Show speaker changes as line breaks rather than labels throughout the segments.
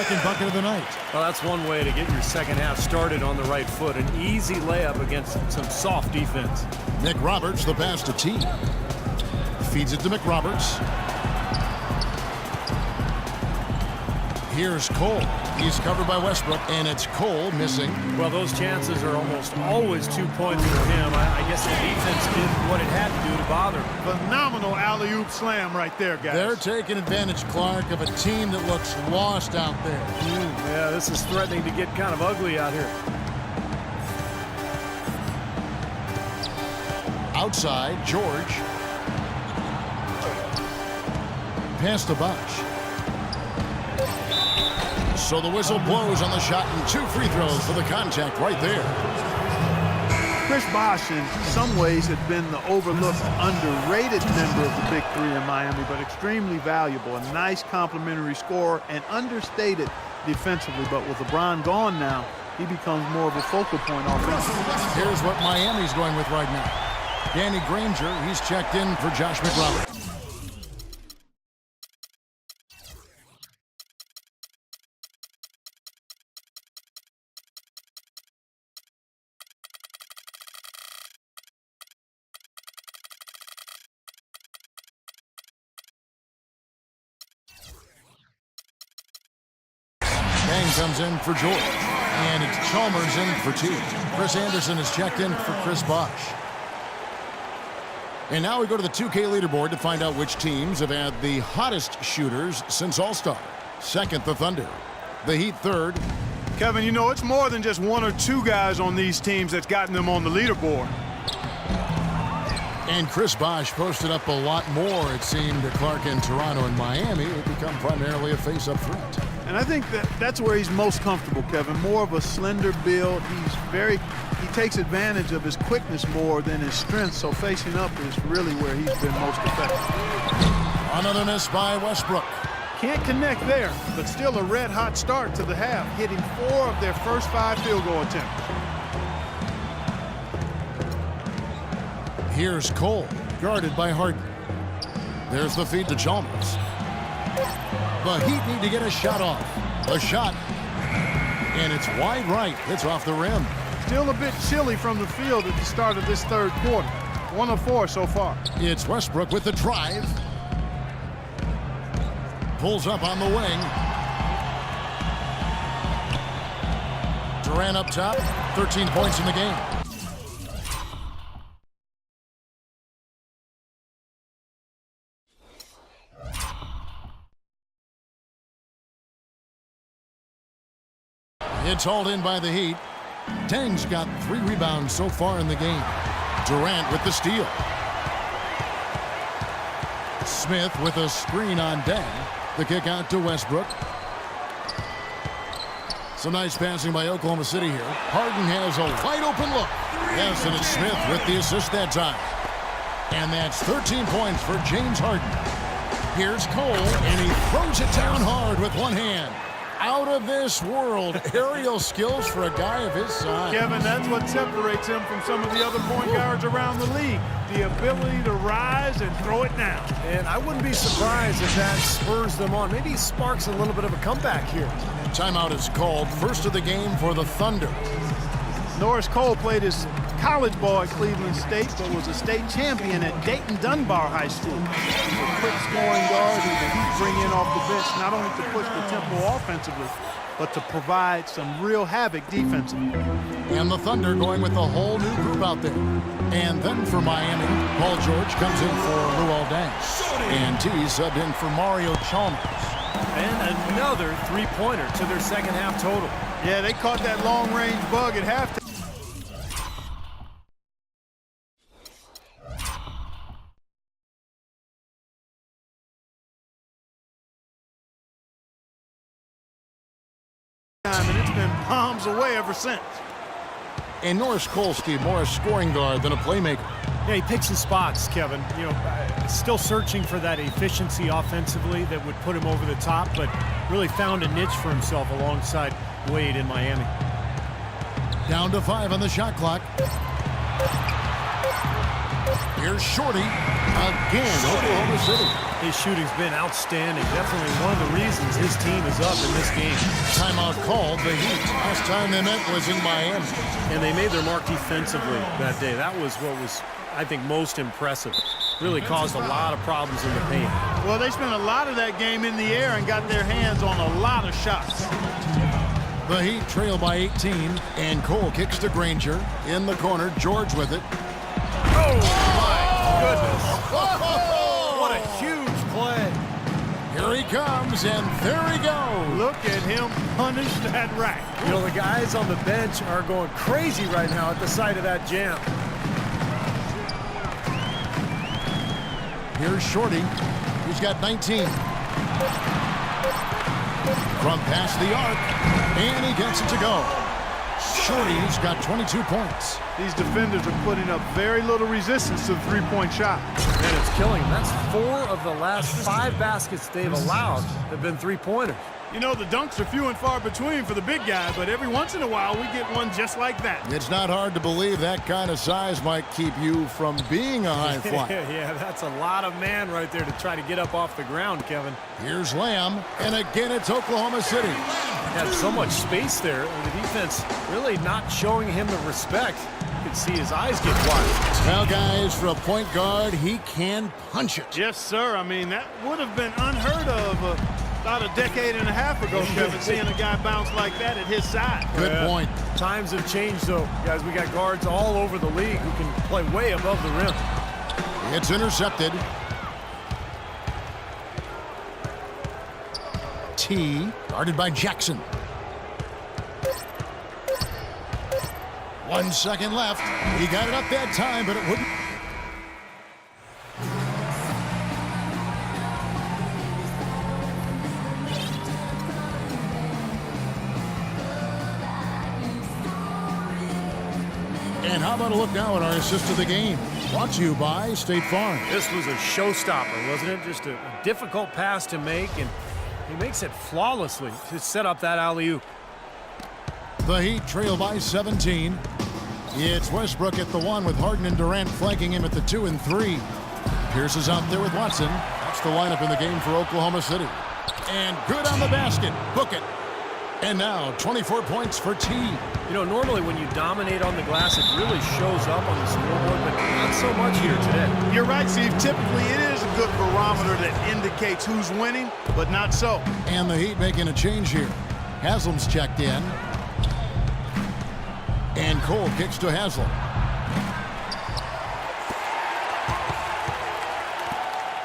Second bucket of the night.
Well, that's one way to get your second half started on the right foot. An easy layup against some soft defense.
Nick Roberts, the pass to T. Feeds it to McRoberts. Here's Cole. He's covered by Westbrook, and it's Cole missing.
Well, those chances are almost always 2 points for him. I guess the defense did what it had to do to bother him.
Phenomenal alley-oop slam right there, guys.
They're taking advantage, Clark, of a team that looks lost out there.
Yeah, this is threatening to get kind of ugly out here.
Outside, George. Pass to Bosh. So the whistle blows on the shot, and 2 free throws for the contact right there.
Chris Bosh, in some ways, had been the overlooked, underrated member of the Big Three in Miami, but extremely valuable. A nice complementary scorer and understated defensively. But with LeBron gone now, he becomes more of a focal point offensively.
Here's what Miami's going with right now. Danny Granger, he's checked in for Josh McRoberts. Bang comes in for George. And it's Chalmers in for 2. Chris Anderson is checked in for Chris Bosh. And now we go to the 2K leaderboard to find out which teams have had the hottest shooters since All-Star. Second, the Thunder. The Heat third.
Kevin, you know, it's more than just 1 or 2 guys on these teams that's gotten them on the leaderboard.
And Chris Bosh posted up a lot more, it seemed, to Clark in Toronto and Miami. It become primarily a face-up threat.
And I think that's where he's most comfortable, Kevin. More of a slender build. He takes advantage of his quickness more than his strength, so facing up is really where he's been most effective.
Another miss by Westbrook.
Can't connect there, but still a red-hot start to the half, hitting 4 of their first 5 field goal attempts.
Here's Cole, guarded by Harden. There's the feed to Chalmers. The Heat need to get a shot off. A shot. And it's wide right. It's off the rim.
Still a bit chilly from the field at the start of this third quarter. 1 of 4 so far.
It's Westbrook with the drive. Pulls up on the wing. Durant up top. 13 points in the game. It's hauled in by the Heat. Tang's got 3 rebounds so far in the game. Durant with the steal. Smith with a screen on Deng. The kick out to Westbrook. Some nice passing by Oklahoma City here. Harden has a wide open look. Yes, and it's Smith with the assist that time. And that's 13 points for James Harden. Here's Cole, and he throws it down hard with one hand. Out of this world aerial skills for a guy of his size.
Kevin, that's what separates him from some of the other point guards around the league. The ability to rise and throw it down.
And I wouldn't be surprised if that spurs them on. Maybe sparks a little bit of a comeback here.
Timeout is called. First of the game for the Thunder.
Norris Cole played his college ball at Cleveland State, but was a state champion at Dayton Dunbar High School. He's a quick scoring guard who the Heat bring in off the bench, not only to push the tempo offensively, but to provide some real havoc defensively.
And the Thunder going with a whole new group out there. And then for Miami, Paul George comes in for Luol Deng. And T subbed in for Mario Chalmers.
And another 3-pointer to their second half total.
Yeah, they caught that long-range bug at halftime. And it's been bombs away ever since.
And Norris Cole, Steve, more a scoring guard than a playmaker.
Yeah, he picks his spots, Kevin. You know, still searching for that efficiency offensively that would put him over the top, but really found a niche for himself alongside Wade in Miami.
Down to 5 on the shot clock. Here's Shorty. Again, Oklahoma City.
His shooting's been outstanding. Definitely one of the reasons his team is up in this game.
Timeout called. The Heat. Last time they met was in Miami.
And they made their mark defensively that day. That was what was, I think, most impressive. Really caused a lot of problems in the paint.
Well, they spent a lot of that game in the air and got their hands on a lot of shots.
The Heat trail by 18, and Cole kicks to Granger. In the corner, George with it.
Oh, my goodness. What a huge play.
Here he comes, and there he goes.
Look at him punish that rack.
You know, the guys on the bench are going crazy right now at the sight of that jam.
Here's Shorty. He's got 19. From past the arc, and he gets it to go. Shorty's got 22 points.
These defenders are putting up very little resistance to the three-point shot.
And it's killing them. That's 4 of the last 5 baskets they've allowed have been three-pointers.
You know, the dunks are few and far between for the big guy, but every once in a while we get one just like that.
It's not hard to believe that kind of size might keep you from being a high flyer.
Yeah, that's a lot of man right there to try to get up off the ground, Kevin.
Here's Lamb, and again it's Oklahoma City.
Had so much space there, and the defense really not showing him the respect. You could see his eyes get wide.
Well, guys, for a point guard, he can punch it.
Yes, sir. I mean, that would have been unheard of about a decade and a half ago, Kevin, seeing a guy bounce like that at his side.
Good point.
Times have changed, though. Guys, we got guards all over the league who can play way above the rim.
It's intercepted. T, guarded by Jackson. 1 second left. He got it up that time, but it wouldn't. And how about a look now at our assist of the game? Brought to you by State Farm.
This was a showstopper, wasn't it? Just a difficult pass to make, and he makes it flawlessly to set up that alley-oop.
The Heat trail by 17. It's Westbrook at the 1 with Harden and Durant flanking him at the 2 and 3. Pierce is out there with Watson. That's the lineup in the game for Oklahoma City. And good on the basket. Book it. And now 24 points for T.
You know, normally when you dominate on the glass, it really shows up on the scoreboard, but not so much here today.
You're right, Steve. Typically, it is a good barometer that indicates who's winning, but not so.
And the Heat making a change here. Haslam's checked in. And Cole kicks to Haslam.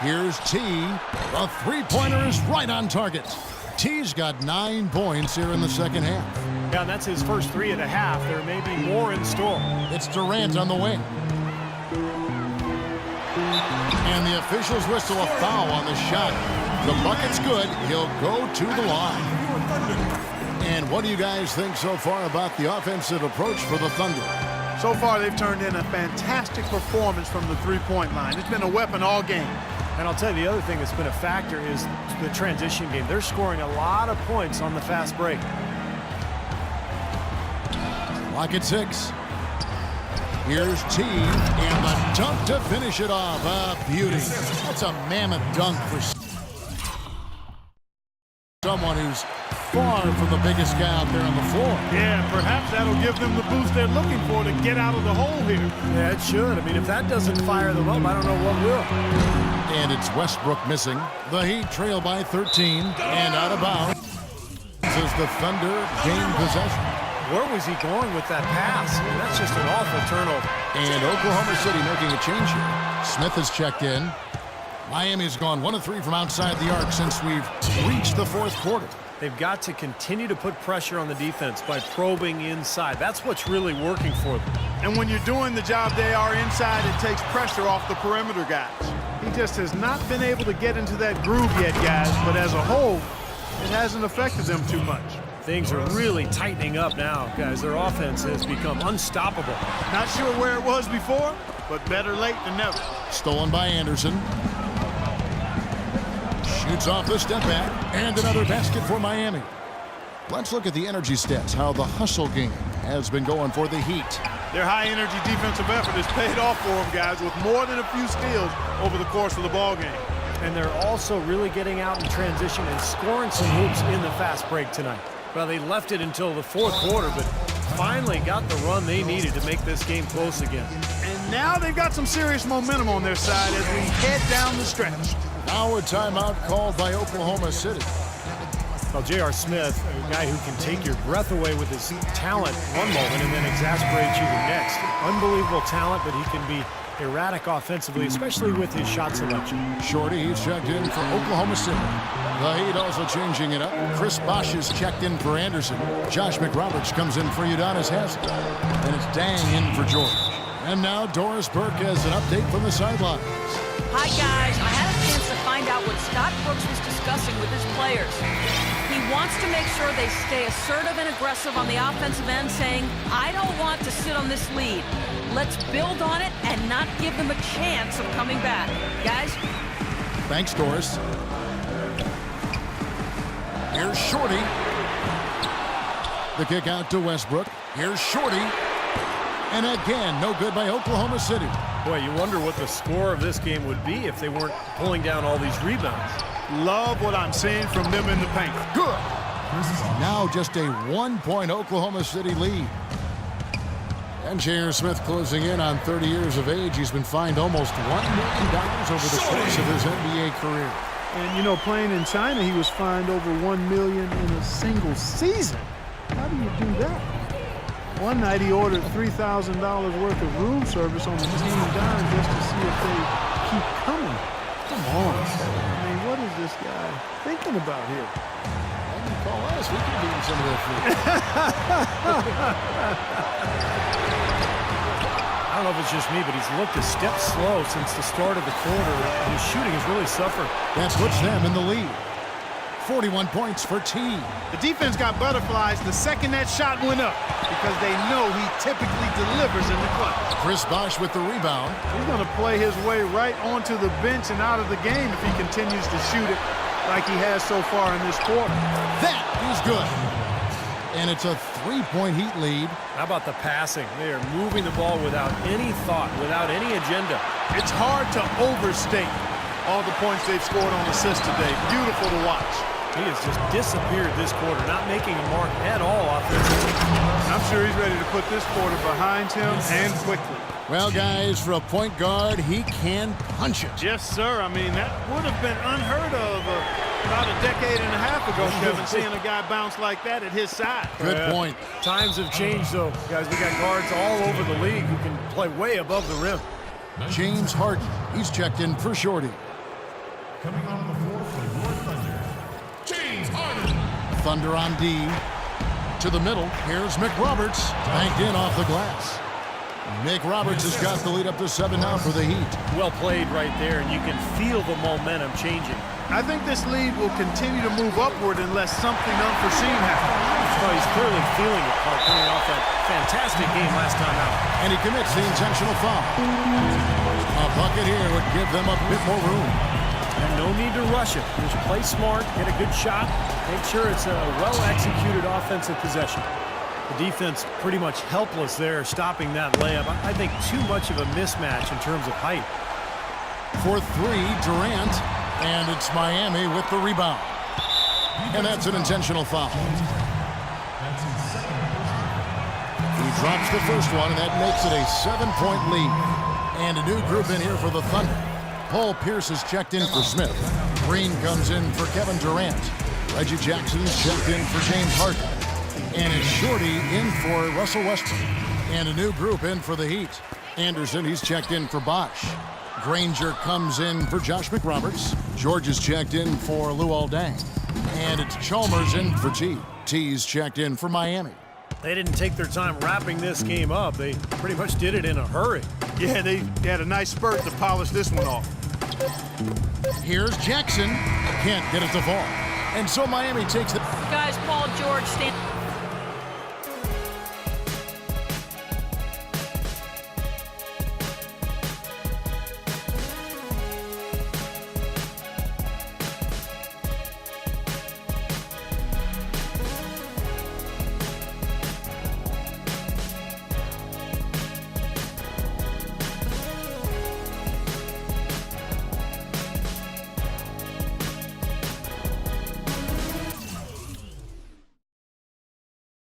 Here's T. The three-pointer is right on target. T's got 9 points here in the second half.
Yeah, and that's his first 3 of the half. There may be more in store.
It's Durant on the wing. And the officials whistle a foul on the shot. The bucket's good. He'll go to the line. And what do you guys think so far about the offensive approach for the Thunder?
So far, they've turned in a fantastic performance from the three-point line. It's been a weapon all game.
And I'll tell you, the other thing that's been a factor is the transition game. They're scoring a lot of points on the fast break.
Lock at 6. Here's T, and the dunk to finish it off. A beauty. That's a mammoth dunk for someone who's far from the biggest guy out there on the floor.
Yeah, perhaps that'll give them the boost they're looking for to get out of the hole here.
Yeah, it should. I mean, if that doesn't fire them up, I don't know what will.
And it's Westbrook missing. The Heat trail by 13 and out of bounds as the Thunder gain possession.
Where was he going with that pass? I mean, that's just an awful turnover.
And Oklahoma City making a change here. Smith has checked in. Miami's gone 1 of 3 from outside the arc since we've reached the fourth quarter.
They've got to continue to put pressure on the defense by probing inside. That's what's really working for them.
And when you're doing the job they are inside, it takes pressure off the perimeter guys. He just has not been able to get into that groove yet, guys, but as a whole, it hasn't affected them too much.
Things are really tightening up now, guys. Their offense has become unstoppable.
Not sure where it was before, but better late than never.
Stolen by Anderson. Shoots off the step back, and another basket for Miami. Let's look at the energy stats, how the hustle game has been going for the Heat.
Their high-energy defensive effort has paid off for them, guys, with more than a few steals over the course of the ball game.
And they're also really getting out in transition and scoring some hoops in the fast break tonight. Well, they left it until the fourth quarter, but finally got the run they needed to make this game close again.
And now they've got some serious momentum on their side as we head down the stretch.
Now a timeout called by Oklahoma City.
Well, J.R. Smith, a guy who can take your breath away with his talent one moment and then exasperate you the next. Unbelievable talent, but he can be erratic offensively, especially with his shot selection.
Shorty, he's checked in for Oklahoma City. The Heat also changing it up. Chris Bosh is checked in for Anderson. Josh McRoberts comes in for Udonis Haslem. And it's Dang in for George. And now Doris Burke has an update from the sidelines.
Hi, guys. I had a chance to find out what Scott Brooks was discussing with his players. He wants to make sure they stay assertive and aggressive on the offensive end, saying, I don't want to sit on this lead. Let's build on it and not give them a chance of coming back. Guys?
Thanks, Doris. Here's Shorty. The kick out to Westbrook. Here's Shorty. And again, no good by Oklahoma City.
Boy, you wonder what the score of this game would be if they weren't pulling down all these rebounds.
Love what I'm seeing from them in the paint.
Good. Now just a 1-point Oklahoma City lead. And J.R. Smith closing in on 30 years of age. He's been fined almost $1 million over the course of his NBA career.
And, you know, playing in China, he was fined over $1 million in a single season. How do you do that? One night he ordered $3,000 worth of room service on the team dime just to see if they keep coming. Come on. I mean, what is this guy thinking about here?
Why don't you call us? We can give him some of that food.
I don't know if it's just me, but he's looked a step slow since the start of the quarter. His shooting has really suffered.
That puts them in the lead. 41 points for T.
The defense got butterflies the second that shot went up because they know he typically delivers in the clutch.
Chris Bosh with the rebound.
He's going to play his way right onto the bench and out of the game if he continues to shoot it like he has so far in this quarter.
That is good. And it's a 3-point Heat lead.
How about the passing? They are moving the ball without any thought, without any agenda.
It's hard to overstate all the points they've scored on assists today. Beautiful to watch.
He has just disappeared this quarter, not making a mark at all offensively.
I'm sure he's ready to put this quarter behind him and quickly.
Well, guys, for a point guard, he can punch it.
Yes, sir. I mean, that would have been unheard of about a decade and a half ago, Kevin, seeing a guy bounce like that at his side.
Good point.
Times have changed, though. Guys, we got guards all over the league who can play way above the rim.
James Harden, he's checked in for Shorty.
Coming on the floor for your Thunder, James Harden.
Thunder on D. To the middle, here's McRoberts. Banked in off the glass. McRoberts has got the lead up to 7 now for the Heat.
Well played right there, and you can feel the momentum changing.
I think this lead will continue to move upward unless something unforeseen happens.
Well, he's clearly feeling it, Clark, coming off that fantastic game last time out.
And he commits the intentional foul. A bucket here would give them a bit more room.
And no need to rush it. Just play smart, get a good shot, make sure it's a well-executed offensive possession. The defense pretty much helpless there, stopping that layup. I think too much of a mismatch in terms of height.
For 3, Durant. And it's Miami with the rebound. And that's an intentional foul. He drops the first one, and that makes it a 7-point lead. And a new group in here for the Thunder. Paul Pierce is checked in for Smith. Green comes in for Kevin Durant. Reggie Jackson is checked in for James Harden. And it's Shorty in for Russell Westbrook. And a new group in for the Heat. Anderson, he's checked in for Bosh. Granger comes in for Josh McRoberts. George is checked in for Luol Deng. And it's Chalmers in for T. T's checked in for Miami.
They didn't take their time wrapping this game up. They pretty much did it in a hurry.
Yeah, they had a nice spurt to polish this one off.
Here's Jackson. Can't get it to fall. And so Miami takes the...
Guys, Paul George stand...